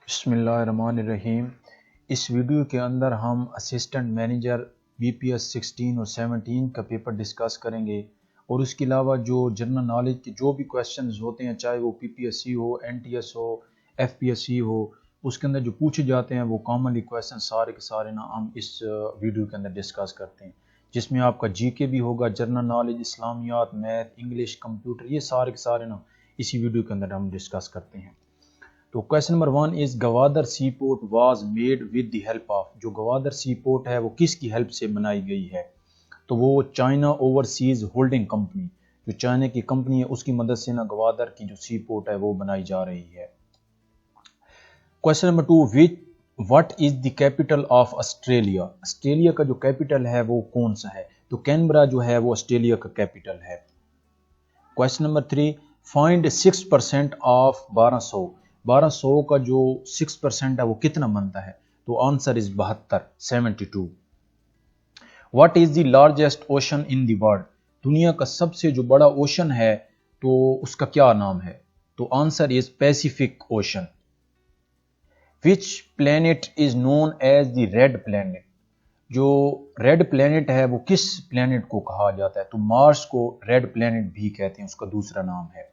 بسم اللہ الرحمن الرحیم۔ اس ویڈیو کے اندر ہم اسسٹنٹ مینیجر BPS 16 اور 17 کا پیپر ڈسکس کریں گے، اور اس کے علاوہ جو جنرل نالج کے جو بھی کویسچنز ہوتے ہیں، چاہے وہ PPSC ہو، NTS ہو، FPSC ہو، اس کے اندر جو پوچھے جاتے ہیں وہ کامنلی کویسچن سارے کے سارے ہم اس ویڈیو کے اندر ڈسکس کرتے ہیں، جس میں آپ کا GK بھی ہوگا، جنرل نالج، اسلامیات، میتھ، انگلش، کمپیوٹر، یہ سارے کے سارے اسی ویڈیو کے اندر ہم ڈسکس کرتے ہیں۔ تو question number 1 is Gwadar sea port was made with the help of, جو گوادر سی پورٹ ہے وہ کس کی ہیلپ سے بنائی گئی ہے؟ تو وہ چائنا اوورسیز ہولڈنگ کمپنی، جو چائنا کی کمپنی ہے اس کی مدد سے گوادر کی جو سی پورٹ ہے وہ بنائی جا رہی ہے۔ Question number 2 what is the capital of Australia, Australia کا جو کیپٹل ہے وہ کون سا ہے؟ تو کینبرا جو ہے وہ آسٹریلیا کا کیپٹل ہے۔ کویسچن نمبر 3 فائنڈ 6% آف 1200 کا جو 6% ہے وہ کتنا بنتا ہے؟ تو answer is 72۔ What is the largest ocean in the world, دنیا کا سب سے جو بڑا اوشن ہے تو اس کا کیا نام ہے؟ تو answer is Pacific Ocean. Which plant is known as the red plant, جو ریڈ پلانٹ ہے وہ کس پلانٹ کو کہا جاتا ہے؟ تو مارس کو ریڈ پلانٹ بھی کہتے ہیں، اس کا دوسرا نام ہے۔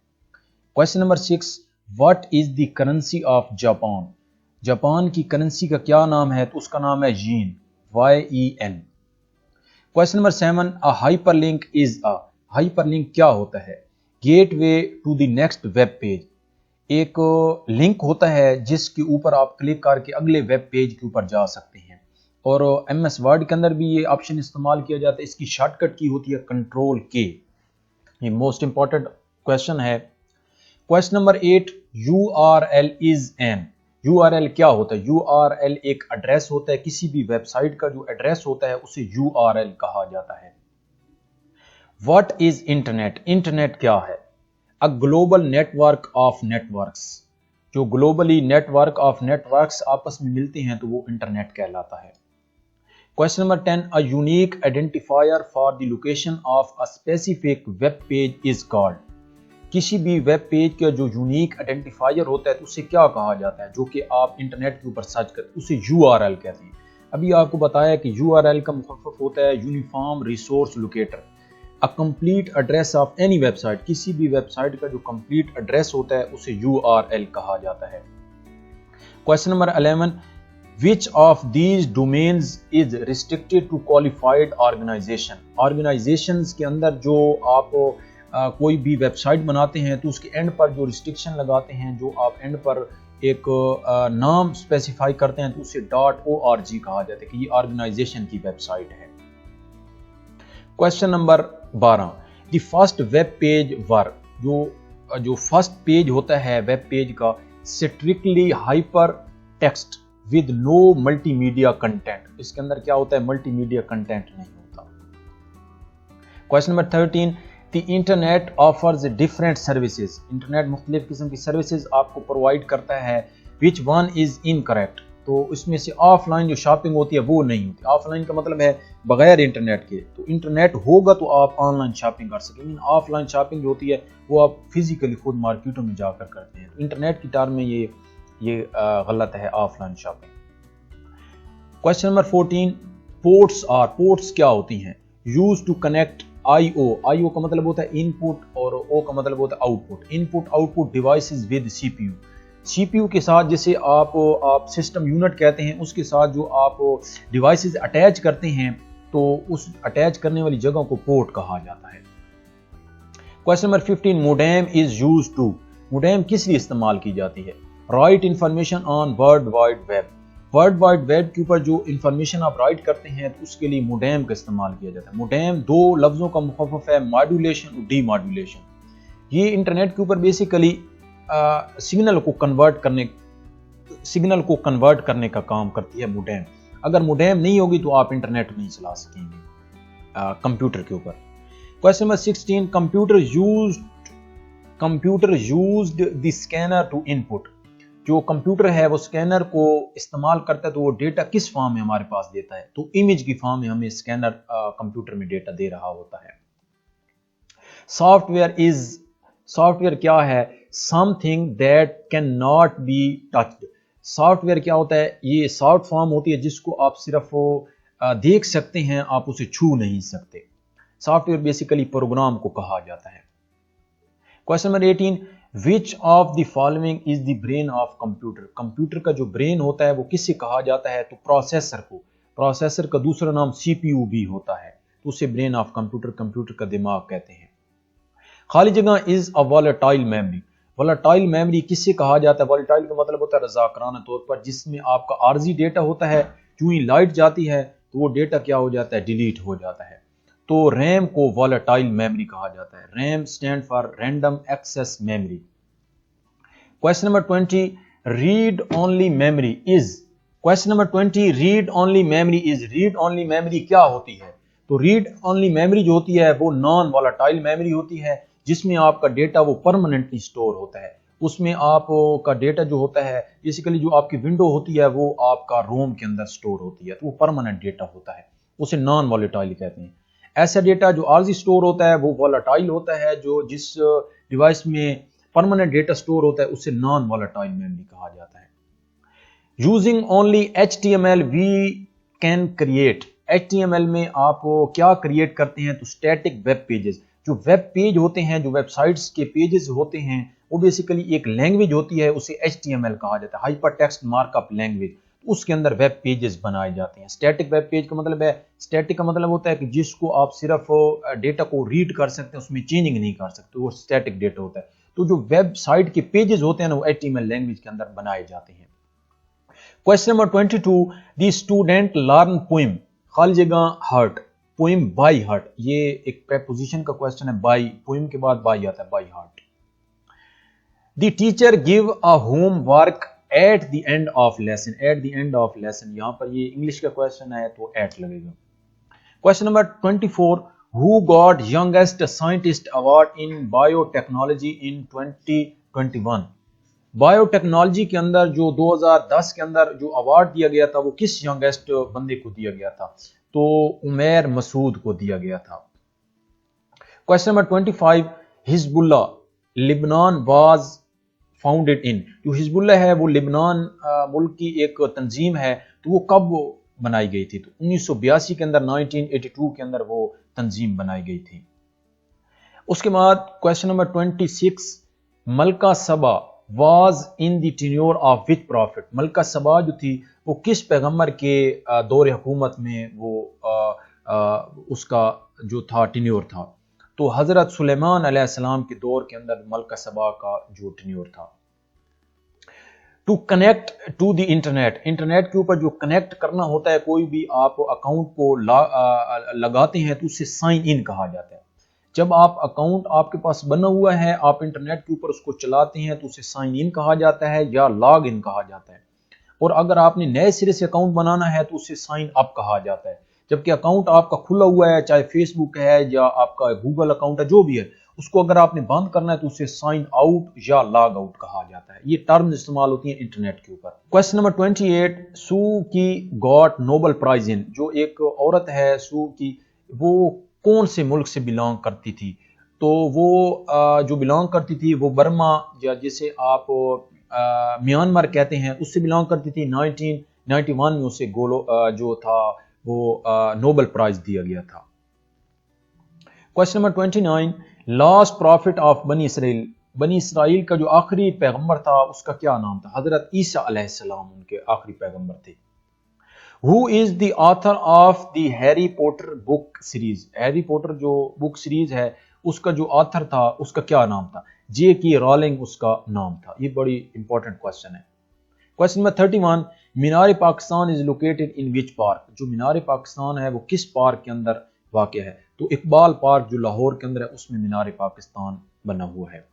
Question number 6 what is the currency of Japan, Japan کی کرنسی کا کیا نام ہے؟ تو اس کا نام ہے yen, YEN۔ Question number 7 hyperlink is hyperlink کیا ہوتا ہے؟ Gateway to the next web page, ایک لنک ہوتا ہے جس کے اوپر آپ کلک کر کے اگلے ویب پیج کے اوپر جا سکتے ہیں، اور MS ورڈ کے اندر بھی یہ آپشن استعمال کیا جاتا ہے، اس کی شارٹ کٹ کی ہوتی ہے Ctrl+K۔ یہ موسٹ امپورٹنٹ کویسچن ہے۔ Question number 8 URL is an, URL کیا ہوتا ہے؟ URL ایک ایڈریس ہوتا ہے، کسی بھی ویب سائٹ کا جو ایڈریس ہوتا ہے اسے URL کہا جاتا ہے۔ واٹ از انٹرنیٹ، انٹرنیٹ کیا ہے؟ A global network of networks، جو globally network of networks آپس میں ملتے ہیں تو وہ انٹرنیٹ کہلاتا ہے۔ Question number 10 A unique identifier for the location of a specific web page is called، کسی بھی ویب پیج کا جو یونیک آئیڈینٹیفائر ہوتا ہے تو اسے کیا کہا جاتا ہے؟ جو کہ آپ انٹرنیٹ کے اوپر سرچ کرتے ہیں اسے URL کہتے ہیں۔ ابھی آپ کو بتایا کہ URL کا مخفف ہوتا ہے uniform resource locator, A complete address of any website، کسی بھی ویب سائٹ کا جو کمپلیٹ ایڈریس ہوتا ہے اسے URL کہا جاتا ہے۔ Question number 11 Which of these domains is restricted to qualified organization، organizations کے اندر جو آپ کوئی بھی ویب سائٹ بناتے ہیں تو اس کے اینڈ پر جو ریسٹرکشن لگاتے ہیں، جو آپ اینڈ پر ایک نام اسپیسیفائی کرتے ہیں تو اسے .org کہا جاتا ہے کہ یہ آرگنائزیشن کی ویب سائٹ ہے۔ Question number 12 the first web page work, جو فرسٹ پیج ہوتا ہے ویب پیج کا strictly hypertext with no multimedia content, اس کے اندر کیا ہوتا ہے؟ ملٹی میڈیا کنٹینٹ نہیں ہوتا۔ Question number 13 the internet offers different services, internet مختلف قسم کی سروسز آپ کو پرووائڈ کرتا ہے، وچ ون از انکریکٹ، تو اس میں سے آف لائن جو شاپنگ ہوتی ہے وہ نہیں ہوتی۔ آف لائن کا مطلب ہے بغیر انٹرنیٹ کے، تو انٹرنیٹ ہوگا تو آپ آن لائن شاپنگ کر سکیں گے، آف لائن شاپنگ جو ہوتی ہے وہ آپ فزیکلی خود مارکیٹوں میں جا کر کرتے ہیں، تو انٹرنیٹ کی ٹرم میں یہ غلط ہے، of line shopping. Question number 14 ports کیا ہوتی ہیں؟ یوز ٹو کنیکٹ آئی او کا مطلب ہوتا ہے ان پٹ اور او کا مطلب ہوتا ہے output, input output devices with C P U کے ساتھ، جسے آپ سسٹم یونٹ کہتے ہیں، اس کے ساتھ جو آپ ڈیوائسز اٹیچ کرتے ہیں تو اس اٹیچ کرنے والی جگہ کو پورٹ کہا جاتا ہے۔ Question number 15 modem is used to, modem کس لیے استعمال کی جاتی ہے؟ Right information on World Wide Web, World Wide Web کے اوپر جو انفارمیشن آپ رائٹ کرتے ہیں تو اس کے لیے موڈیم کا استعمال کیا جاتا ہے۔ موڈیم دو لفظوں کا مخفف ہے، ماڈولیشن اور ڈی ماڈولیشن، یہ انٹرنیٹ کے اوپر بیسیکلی سگنل کو کنورٹ کرنے کا کام کرتی ہے موڈیم۔ اگر موڈیم نہیں ہوگی تو آپ انٹرنیٹ نہیں چلا سکیں گے کمپیوٹر کے اوپر۔ Question number 16 computer used the scanner to input, جو کمپیوٹر ہے وہ اسکینر کو استعمال کرتا ہے تو وہ ڈیٹا کس فارم میں ہمارے پاس دیتا ہے؟ تو امیج کی فارم میں ہمیں اسکینر کمپیوٹر میں ڈیٹا دے رہا ہوتا ہے۔ سافٹ ویئر کیا ہے؟ Something that can not be touched, software کیا ہوتا ہے؟ یہ سافٹ فارم ہوتی ہے جس کو آپ صرف دیکھ سکتے ہیں، آپ اسے چھو نہیں سکتے. سافٹ ویئر بیسیکلی پروگرام کو کہا جاتا ہے. Question number 18 which of the following is the brain of computer. Computer کا جو برین ہوتا ہے وہ کس سے کہا جاتا ہے؟ تو پروسیسر کو. پروسیسر کا دوسرا نام سی پی یو بھی ہوتا ہے، تو اسے برین آف کمپیوٹر، کمپیوٹر کا دماغ کہتے ہیں. خالی جگہ از اے والیٹائل میموری. والیٹائل میموری کس سے کہا جاتا ہے؟ والیٹائل کا مطلب ہوتا ہے رضاکارانہ طور پر، جس میں آپ کا عارضی ڈیٹا ہوتا ہے، جو ہی لائٹ جاتی ہے تو وہ ڈیٹا کیا ہو جاتا ہے؟ ڈیلیٹ ہو جاتا ہے. تو ریم کو والیٹائل میموری کہا جاتا ہے. RAM stand for random access memory. Question number 20 read only memory is. Question number 20 read only memory is. Read only memory کیا ہوتی ہے؟ تو ریڈ اونلی میموری جو ہوتی ہے وہ نان والیٹائل میموری ہوتی ہے، جس میں آپ کا ڈیٹا وہ پرماننٹلی سٹور ہوتا ہے. اس میں آپ کا ڈیٹا جو ہوتا ہے بیسیکلی جو آپ کی ونڈو ہوتی ہے وہ آپ کا روم کے اندر سٹور ہوتی ہے، تو وہ پرماننٹ ڈیٹا ہوتا ہے، اسے نان والیٹائل کہتے ہیں. ایسا ڈیٹا جو عارضی سٹور ہوتا ہے وہ والیٹائل ہوتا ہے، جو جس ڈیوائس میں پرماننٹ ڈیٹا سٹور ہوتا ہے اسے نان والیٹائل میموری کہا جاتا ہے. Using only HTML we can create. HTML میں آپ کیا کریٹ کرتے ہیں؟ تو اسٹیٹک ویب پیجز. جو ویب پیج ہوتے ہیں، جو ویب سائٹس کے پیجز ہوتے ہیں، وہ بیسیکلی ایک لینگویج ہوتی ہے، اسے HTML کہا جاتا ہے، hypertext markup language. اس کے اندر ویب پیجز بنائے جاتے ہیں. اسٹیٹک ویب پیج کا مطلب ہے، اسٹیٹک کا مطلب ہوتا ہے کہ جس کو آپ صرف ڈیٹا کو ریڈ کر سکتے ہیں، اس میں چینجنگ نہیں کر سکتے، وہ اسٹیٹک ڈیٹا ہوتا ہے. تو جو ویب سائٹ کے پیجز ہوتے ہیں نا، وہ HTML لینگویج کے اندر بنائے جاتے ہیں. Question number 22 the student learn poem. خالی جگہ ہارٹ. Poem by heart. یہ ایک پریپوزیشن کا کویسچن ہے. بائی، پوئم کے بعد بائی آتا ہے، by heart. The teacher gave a homework at the end of lesson. At the end of lesson یہاں پر یہ انگلش کا کویسچن ہے تو ایٹ لگے گا. Question number 24 who got youngest scientist award in biotechnology in 2021. Biotechnology کے اندر جو 2010 کے اندر جو ایوارڈ دیا گیا تھا وہ کس ینگسٹ بندے کو دیا گیا تھا؟ تو عمیر مسعود کو دیا گیا تھا. کویسچن نمبر 25 حزب اللہ لبنان واز فاؤنڈیڈ ان. جو حزب اللہ ہے وہ لبنان ملک کی ایک تنظیم ہے، تو وہ کب بنائی گئی تھی؟ تو 1982 کے اندر، 1982 کے اندر وہ تنظیم بنائی گئی تھی. اس کے بعد کویسچن نمبر 26 ملکہ سبا was in the tenure of which prophet. ملکہ سبا جو تھی وہ کس پیغمبر کے دور حکومت میں وہ اس کا جو تھا ٹینیور تھا؟ تو حضرت سلیمان علیہ السلام کے دور کے اندر ملکہ سبا کا جو ٹینیور تھا. To connect to the internet. Internet کے اوپر جو کنیکٹ کرنا ہوتا ہے، کوئی بھی آپ اکاؤنٹ کو لگاتے ہیں تو اسے سائن ان کہا جاتا ہے. جب آپ اکاؤنٹ آپ کے پاس بنا ہوا ہے، آپ انٹرنیٹ کے اوپر اس کو چلاتے ہیں تو اسے سائن ان کہا جاتا ہے یا لاگ ان کہا جاتا ہے. اور اگر آپ نے نئے سرے سے اکاؤنٹ بنانا ہے تو اسے سائن اپ کہا جاتا ہے. جبکہ اکاؤنٹ آپ کا کھلا ہوا ہے، چاہے فیس بک ہے یا آپ کا گوگل اکاؤنٹ ہے، جو بھی ہے، اس کو اگر آپ نے بند کرنا ہے تو اسے سائن آؤٹ یا لاگ آؤٹ کہا جاتا ہے. یہ ٹرمز استعمال ہوتی ہیں انٹرنیٹ کے اوپر. کویسچن نمبر 28 سو کی گاٹ نوبل پرائز ان. جو ایک عورت ہے سو کی، وہ کون سے ملک سے بلانگ کرتی تھی؟ تو وہ جو بلانگ کرتی تھی وہ برما یا جسے آپ میانمار کہتے ہیں، اس سے بلانگ کرتی تھی. 1991 میں اسے جو تھا وہ نوبل پرائز دیا گیا تھا. Question number 29 last prophet of بنی اسرائیل. بنی اسرائیل کا جو آخری پیغمبر تھا اس کا کیا نام تھا؟ حضرت عیسیٰ علیہ السلام ان کے آخری پیغمبر تھے. Who is the author of the Harry Potter book series. Harry Potter جو بک سیریز ہے اس کا جو آتھر تھا اس کا کیا نام تھا؟ JK رولنگ اس کا نام تھا. یہ بڑی امپورٹنٹ کویسچن ہے. Question number 31 Minar Pakistan is located in which park. جو مینار پاکستان ہے وہ کس پارک کے اندر واقع ہے؟ تو اقبال پارک جو لاہور کے اندر ہے اس میں مینار پاکستان بنا ہوا ہے.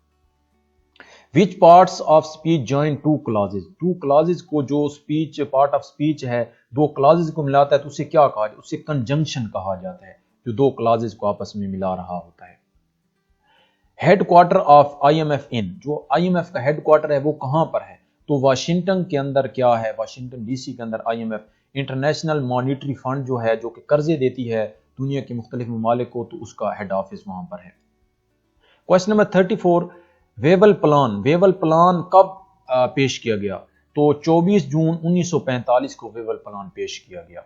which parts of speech join two clauses. two clauses کو جو speech part of speech ہے دو clauses کو ملاتا ہے تو اسے کیا کہا جاتا ہے؟ اسے conjunction کہا جاتا ہے، جو دو clauses کو آپس میں ملا رہا ہوتا ہے. ہیڈ کوارٹر آف IMF ان. جو IMF کا ہیڈ کوارٹر ہے وہ کہاں پر ہے؟ تو واشنگٹن کے اندر کیا ہے؟ واشنگٹن DC کے اندر IMF انٹرنیشنل مانیٹری فنڈ جو ہے، جو کہ قرضے دیتی ہے دنیا کے مختلف ممالک کو، تو اس کا ہیڈ آفس وہاں پر ہے. Question number 34 Wavell plan. Wavell plan کب پیش کیا گیا؟ تو 24 جون 1945 کو ویول پلان پیش کیا گیا۔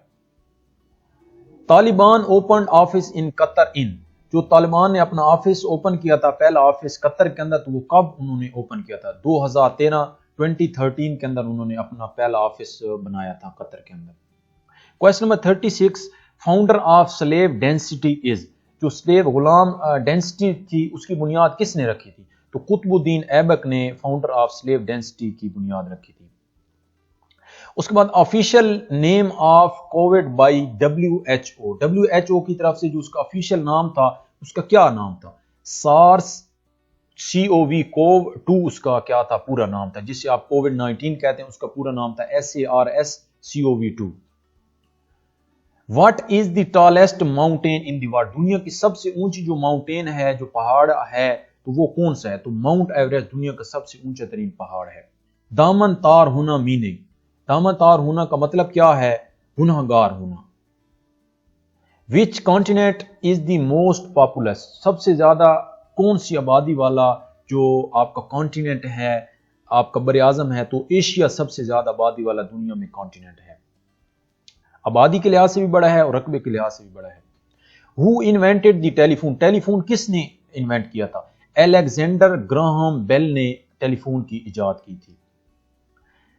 طالبان اوپنڈ آفس ان قطر ان، جو طالبان نے اپنا آفس اوپن کیا تھا، پہلا آفس قطر کے اندر، تو وہ کب انہوں نے اوپن کیا تھا؟ 2013 کے اندر انہوں نے اپنا پہلا آفس بنایا تھا قطر کے اندر۔ Question number 36، founder of slave dynasty is, جو سلیو غلام ڈینسٹی تھی اس کی بنیاد کس نے رکھی تھی؟ تو قطب الدین ایبک نے فاؤنڈر آف سلیو ڈینسٹی کی بنیاد رکھی تھی۔ اس کے بعد official name of Covid by WHO کی طرف سے جو اس کا آفیشیل نام تھا اس کا کیا نام تھا؟ سارس CoV-2 اس کا کیا تھا؟ پورا نام تھا، جسے آپ COVID-19 کہتے ہیں، اس کا پورا نام تھا SARS-CoV-2۔ What is the tallest mountain in the world؟ دنیا کی سب سے اونچی جو ماؤنٹین ہے، جو پہاڑ ہے، تو وہ کون سا ہے؟ تو ماؤنٹ ایوریسٹ دنیا کا سب سے اونچا ترین پہاڑ ہے۔ دامن تار ہونا میننگ، دامن تار ہونا کا مطلب کیا ہے؟ گنہگار ہونا۔ Which continent is the most populous؟ سب سے زیادہ کون سی آبادی والا جو آپ کا کانٹیننٹ ہے، آپ کا بر اعظم ہے؟ تو ایشیا سب سے زیادہ آبادی والا دنیا میں کانٹیننٹ ہے، آبادی کے لحاظ سے بھی بڑا ہے اور رقبے کے لحاظ سے بھی بڑا ہے۔ Who invented the telephone؟ Telephone کس نے انوینٹ کیا تھا؟ الیگزینڈر گراہم بیل نے ٹیلی فون کی ایجاد کی تھی۔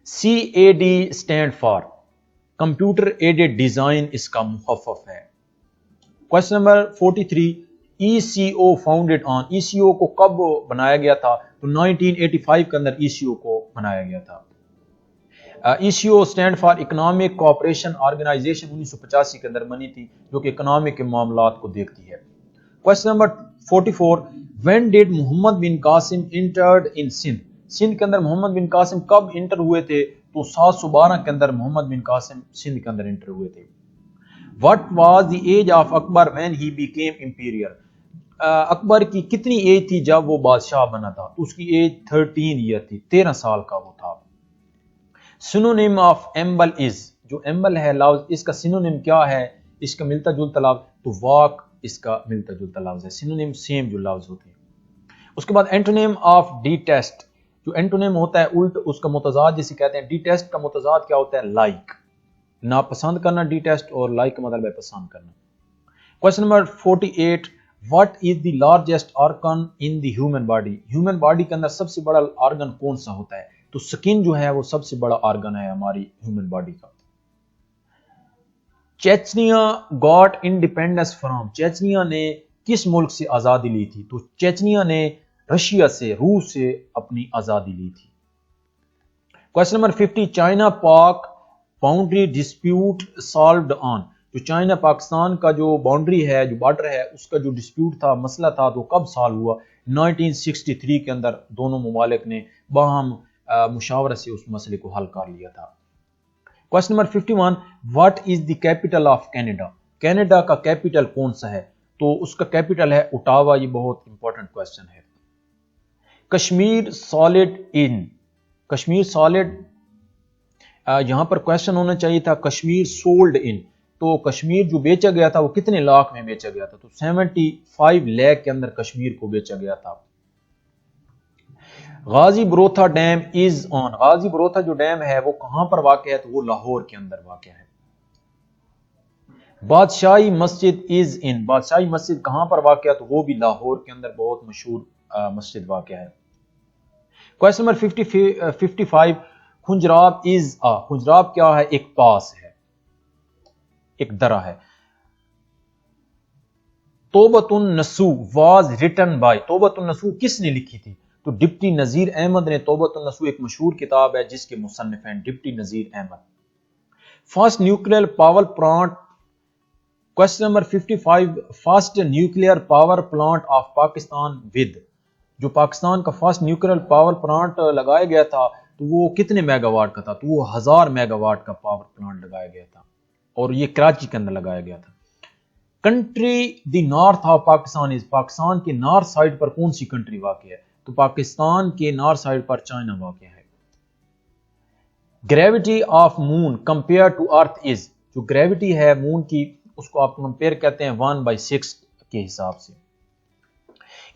CAD stand for computer aided design, اس کا مخفف ہے۔ Question number 43، ECO founded on, ECO کو کب بنایا گیا تھا؟ تو 1985 کے اندر ECO کو بنایا گیا تھا۔ ECO stand for economic cooperation organization 1985 کے اندر بنی تھی، جو کہ اکنامک کے معاملات کو دیکھتی ہے۔ Question number 44، when did Muhammad bin Qasim entered in Sindh? Sindh کے اندر محمد بن قاسم کب انٹر ہوئے تھے؟ تو 712 کے اندر محمد بن قاسم سندھ کے اندر انٹر ہوئے تھے۔ What was the age of Akbar when he became imperial؟ اکبر کی کتنی ایج تھی جب وہ بادشاہ بنا تھا؟ تو اس کی ایج 13 ایئر تھی، 13 سال کا وہ تھا۔ سینونیم آف ایمبل از، جو ایمبل ہے لفظ، اس کا سینونیم کیا ہے؟ اس کا ملتا جلتا لفظ، تو واک اس کا ملتا جلتا لفظ ہے، سینونیم سیم جو لفظ ہوتے ہیں۔ اس کے بعد اینٹونیم آف ڈی ٹیسٹ، جو اینٹونیم ہوتا ہے الٹ اس کا متضاد جسے کہتے ہیں، ڈی ٹیسٹ کا متضاد کیا ہوتا ہے؟ لائک، ناپسند کرنا ڈی ٹیسٹ، اور لائک کا مطلب ہے پسند کرنا۔ Question number 48، what is the largest organ in the human body? Human body کے اندر سب سے بڑا آرگن کون سا ہوتا ہے؟ تو سکن جو ہے وہ سب سے بڑا آرگن ہے ہماری ہیومن باڈی کا۔ Chechnya got independence from, Chechnya نے کس ملک سے آزادی لی تھی؟ تو چیچنیا نے رشیا سے، روس سے اپنی آزادی لی تھی۔ کویسچن نمبر 50، چائنا پاک باؤنڈری ڈسپیوٹ سالوڈ آن، جو چائنا پاکستان کا جو باؤنڈری ہے، جو بارڈر ہے، اس کا جو ڈسپیوٹ تھا، مسئلہ تھا، تو کب سالو ہوا؟ 1963 کے اندر دونوں ممالک نے باہم مشاورت سے اس مسئلے کو حل کر لیا تھا۔ Question number 51، what is the capital of Canada? Canada کا کیپٹل کون سا ہے؟ تو اس کا کیپٹل ہے اوٹاوا۔ یہ بہت امپورٹنٹ کویسچن ہے۔ کشمیر سالڈ ان، کشمیر سالڈ، یہاں پر کویسچن ہونا چاہیے تھا کشمیر سولڈ ان، تو کشمیر جو بیچا گیا تھا وہ کتنے لاکھ میں بیچا گیا تھا؟ تو 75 لاکھ کے اندر کشمیر کو بیچا گیا تھا۔ غازی بروتھا ڈیم از آن، غازی بروتھا جو ڈیم ہے وہ کہاں پر واقع ہے؟ تو وہ لاہور کے اندر واقع ہے۔ بادشاہی مسجد از ان، بادشاہی مسجد کہاں پر واقع ہے؟ تو وہ بھی لاہور کے اندر بہت مشہور مسجد واقع ہے۔ کویسچن نمبر 55، خنجراب از آ، خنجراب کیا ہے؟ ایک پاس ہے، ایک درہ ہے۔ توبۃ النصوح واز ریٹن بائی، توبۃ النصوح کس نے لکھی تھی؟ تو ڈپٹی نذیر احمد نے توبۃ النصوح، ایک مشہور کتاب ہے جس کے مصنف ہیں deputy Nazir Ahmad. First nuclear power plant, question number 55، first nuclear power plant of Pakistan with, جو پاکستان کا فرسٹ نیوکلیئر پاور پلانٹ لگایا گیا تھا تو وہ کتنے میگا واٹ کا تھا؟ تو وہ 1000 میگا واٹ کا پاور پلانٹ لگایا گیا تھا، اور یہ کراچی کے اندر لگایا گیا تھا۔ Country the north of Pakistan is, Pakistan کے نارتھ سائڈ پر کون سی کنٹری واقع ہے؟ تو پاکستان کے نارتھ سائڈ پر چائنا واقع ہے۔ Gravity of moon compare to earth is, جو گریوٹی ہے مون کی اس کو آپ کمپیئر کہتے ہیں 1/6 کے حساب سے۔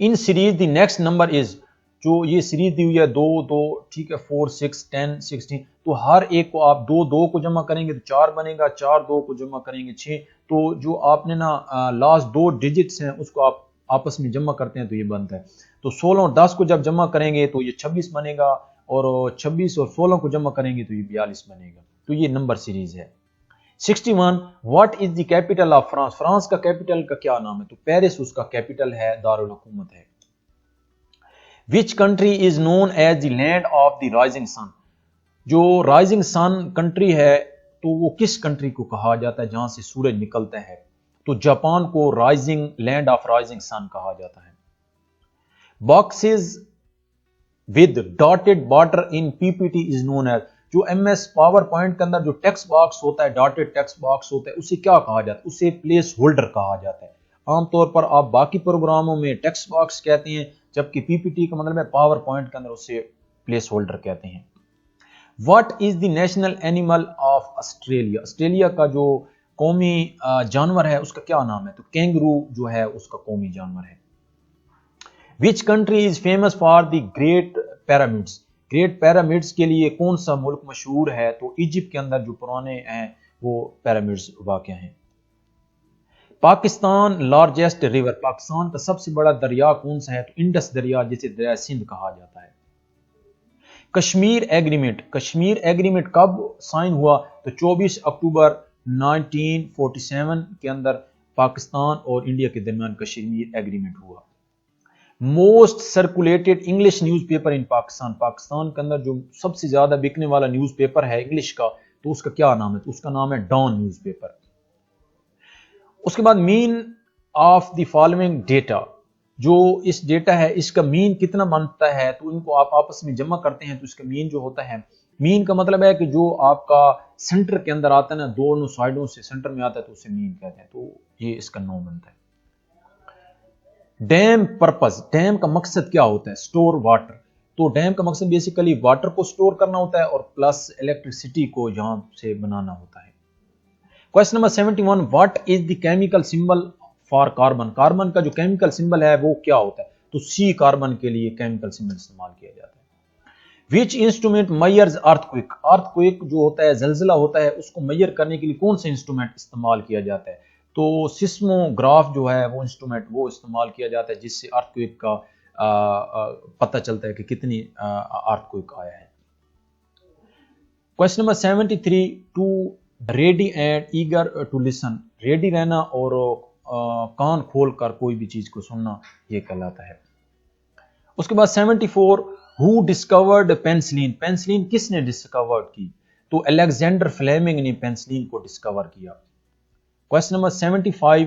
ان series the next number is, جو یہ سیریز دی ہوئی ہے 2 2 ٹھیک ہے 4 6 10 16 تو ہر ایک کو آپ 2 2 کو جمع کریں گے تو 4 بنے گا 4 2 کو جمع کریں گے 6 تو جو آپ نے نا لاسٹ 2 ڈیجٹس ہیں اس کو آپ آپس میں جمع کرتے ہیں تو یہ بنتا ہے تو 16 اور 10 کو جب جمع کریں گے تو یہ 26 بنے گا اور 26 اور 16 کو جمع کریں گے تو یہ 42 بنے گا تو یہ نمبر سیریز ہے 61 what is the capital of France France کا کیپٹل کا کیا نام ہے تو پیرس اس کا کیپٹل ہے دارالحکومت ہے which country is known as the land of the rising sun جو رائزنگ سن کنٹری ہے تو وہ کس کنٹری کو کہا جاتا ہے جہاں سے سورج نکلتا ہے تو جاپان کو rising land of rising sun کہا جاتا ہے boxes with dotted border in P P T is known as جو ایم ایس پاور پوائنٹ کے اندر جو ٹیکسٹ باکس ہوتا ہے ڈاٹڈ ٹیکسٹ باکس ہوتا ہے اسے کیا کہا جاتا ہے اسے پلیس ہولڈر کہا جاتا ہے عام طور پر آپ باقی پروگراموں میں ٹیکسٹ باکس کہتے ہیں جبکہ پی پی ٹی کا مطلب ہے پاور پوائنٹ کے اندر اسے پلیس ہولڈر کہتے ہیں what is the national animal of Australia Australia کا جو قومی جانور ہے اس کا کیا نام ہے تو کینگرو جو ہے اس کا قومی جانور ہے which country is famous for the great pyramids great pyramids کے لیے کون سا ملک مشہور ہے تو ایجپٹ کے اندر جو پرانے ہیں وہ پیرامڈس واقع ہیں پاکستان لارجسٹ ریور پاکستان کا سب سے بڑا دریا کون سا ہے تو انڈس دریا جسے دریا سندھ کہا جاتا ہے کشمیر ایگریمنٹ کب سائن ہوا تو 24 اکتوبر 1947 کے اندر پاکستان اور انڈیا کے درمیان کشمیر ایگریمنٹ ہوا most circulated English news paper in Pakistan Pakistan کے اندر جو سب سے زیادہ بکنے والا نیوز پیپر ہے انگلش کا تو اس کا کیا نام ہے تو اس کا نام ہے ڈان نیوز پیپر اس کے بعد مین آف دی فالوئنگ ڈیٹا جو اس ڈیٹا ہے اس کا مین کتنا بنتا ہے تو ان کو آپ آپس میں جمع کرتے ہیں تو اس کا مین جو ہوتا ہے مین کا مطلب ہے کہ جو آپ کا سینٹر کے اندر آتا ہے نا دونوں سائڈوں سے سینٹر میں آتا ہے تو اسے مین کہتے ہیں تو یہ اس کا نام بنتا ہے ڈیم پرپز ڈیم کا مقصد کیا ہوتا ہے سٹور واٹر تو ڈیم کا مقصد بیسیکلی واٹر کو سٹور کرنا ہوتا ہے اور پلس الیکٹریسٹی کو یہاں سے بنانا ہوتا ہے question number 71 what is the chemical symbol for carbon carbon کا جو کیمیکل سمبل ہے وہ کیا ہوتا ہے تو سی کاربن کے لیے کیمیکل سمبل استعمال کیا جاتا ہے وچ انسٹرومنٹ میئرز ارتھ کوئک جو ہوتا ہے زلزلہ ہوتا ہے اس کو میئر کرنے کے لیے کون سا انسٹرومنٹ استعمال کیا جاتا ہے تو سسموگراف جو ہے وہ انسٹرومنٹ وہ استعمال کیا جاتا ہے جس سے ارتھ کوئک کا پتہ چلتا ہے کہ کتنی ارتھ کوئک آیا ہے question number 73 to ready and eager to listen ready رہنا اور کان کھول کر کوئی بھی چیز کو سننا یہ کہلاتا ہے اس کے بعد 74 ہو ڈسکورڈ پینسلین پینسلین کس نے ڈسکورڈ کی تو الیگزینڈر فلیمنگ نے پینسلین کو ڈسکور کیا question number 75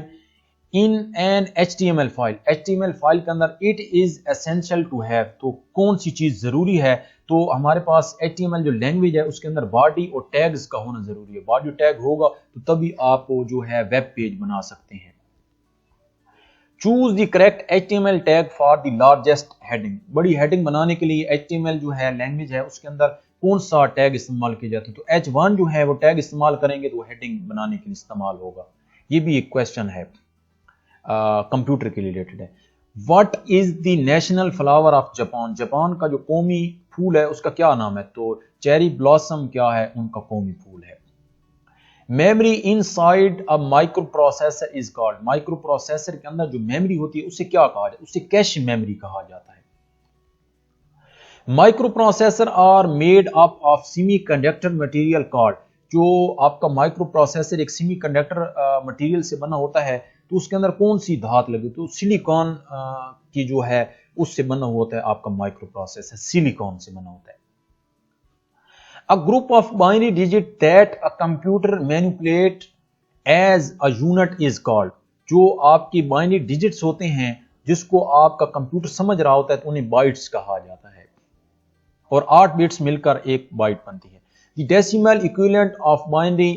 in an HTML file کے اندر it is essential to have تو کون سی چیز ضروری ہے تو ہمارے پاس HTML جو لینگویج ہے اس کے اندر باڈی اور ٹیگز کا ہونا ضروری ہے باڈی ٹیگ ہوگا تو تبھی آپ جو ہے ویب پیج بنا سکتے ہیں choose the correct HTML tag for the largest heading بڑی ہیڈنگ بنانے کے لیے HTML جو ہے لینگویج ہے اس کے اندر کون سا ٹیگ استعمال کیا جاتا ہے تو H1 جو ہے وہ ٹیگ استعمال کریں گے تو وہ ہیڈنگ بنانے کے لیے استعمال ہوگا یہ بھی ایک کویسچن ہے کمپیوٹر کے ریلیٹڈ ہے what is the national flower of Japan Japan کا جو قومی پھول ہے اس کا کیا نام ہے تو چیری بلاسم کیا ہے ان کا قومی پھول ہے memory in side a micro processor is called micro processor کے اندر جو میموری ہوتی ہے اسے کیا کہا جاتا ہے اسے کیش میموری کہا جاتا ہے microprocessor are made up of semiconductor material called جو آپ کا مائکرو پروسیسر ایک سیمی کنڈکٹر مٹیریل سے بنا ہوتا ہے تو اس کے اندر کون سی دھات لگی تو سلیکان کی جو ہے اس سے بنا ہوتا ہے آپ کا مائکرو پروسیسر سلیکان سے بنا ہوتا ہے A group of binary digit that a computer manipulate as a unit is called جو آپ کی binary digits ہوتے ہیں جس کو آپ کا کمپیوٹر سمجھ رہا ہوتا ہے تو انہیں بائٹس کہا جاتا ہے اور 8 بٹس مل کر ایک بائٹ بنتی ہے The decimal equivalent of binary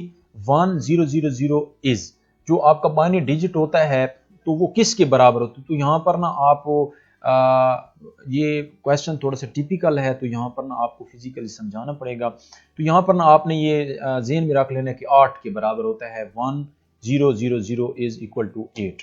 1000 is جو آپ کا binary digit ہوتا ہے تو وہ کس کے برابر ہوتا ہے تو یہاں پر نا آپ یہ کویسچن تھوڑا سا ٹیپیکل ہے تو یہاں پر نا آپ کو فزیکلی سمجھانا پڑے گا تو یہاں پر نا آپ نے یہ ذہن میں رکھ لینا کہ 8 کے برابر ہوتا ہے 1000 is equal to 8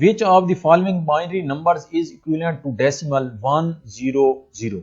which of the following binary numbers is equivalent to decimal 100?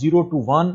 0 to 1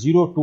0 to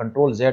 Ctrl+Z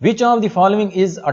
Which of the following is a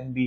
MB,